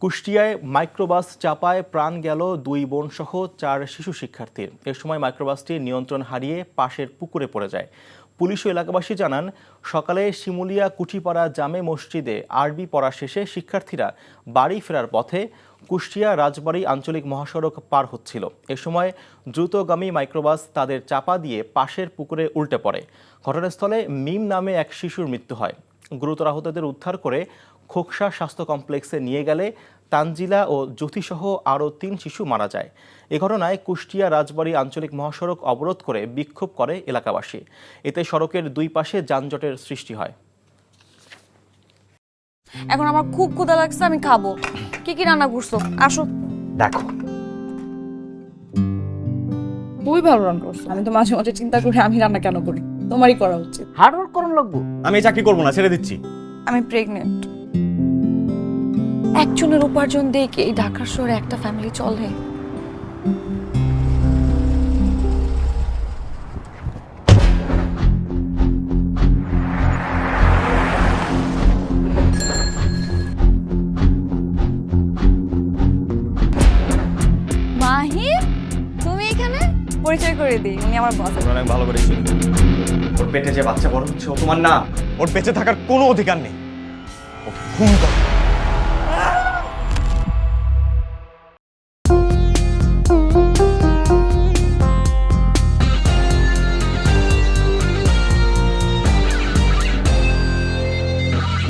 কুষ্টিয়ায় microbus চাপায় প্রাণ গেল 2 বোন সহ 4 শিশু শিক্ষার্থীর। এ সময় মাইক্রোবাসটি নিয়ন্ত্রণ হারিয়ে পাশের পুকুরে পড়ে যায়। পুলিশ ও এলাকাবাসী জানান, সকালে শিমুলিয়া কুঠিপাড়া জামে মসজিদে আরবি পড়া শেষে শিক্ষার্থীরা বাড়ি ফেরার পথে কুষ্টিয়া রাজবাড়ী আঞ্চলিক মহাসড়ক পার হচ্ছিল। এ সময় দ্রুতগামী মাইক্রোবাস তাদের চাপা দিয়ে পাশের পুকুরে উল্টে পড়ে। ঘটনাস্থলে মিম নামে এক শিশুর মৃত্যু হয়। গুরুতর আহতদের উদ্ধার করে খোকসা স্বাস্থ্য কমপ্লেক্সে নিয়ে গেলে তানজিলা ও জ্যোতিসহ আরও 3 শিশু মারা যায়। এ ঘটনায় কুষ্টিয়া রাজবাড়ী আঞ্চলিক মহাসড়ক অবরোধ করে বিক্ষোভ করে এলাকাবাসী। এতে সড়কের 2 পাশে যানজটের সৃষ্টি হয়। এখন আমার খুব ক্ষুধা লাগছে, আমি খাবো। কি কি রান্না করছো? আসো দেখো। খুবই ভালো রান্না করছো। আমি তো মাঝে মাঝে চিন্তা করি আমি রান্না কেন করি, তোমারই করা উচিত। হার্ড ওয়ার্ক করার লাগবো। আমি এই চাকরি করবো না, ছেড়ে দিচ্ছি। আমি প্রেগনেন্ট। একজনের উপার্জন দিয়ে কি এই ঢাকা শহরে একটা ফ্যামিলি চলে? মাহির, তুমি এখানে? পরিচয় করে দিই, উনি আমার বস। অনেক ভালো করে চিনি। ওর পেটে যে বাচ্চা বড় হচ্ছে ও তোমার না। ওর বেঁচে থাকার কোনো অধিকার নেই। ওকে খুন করো।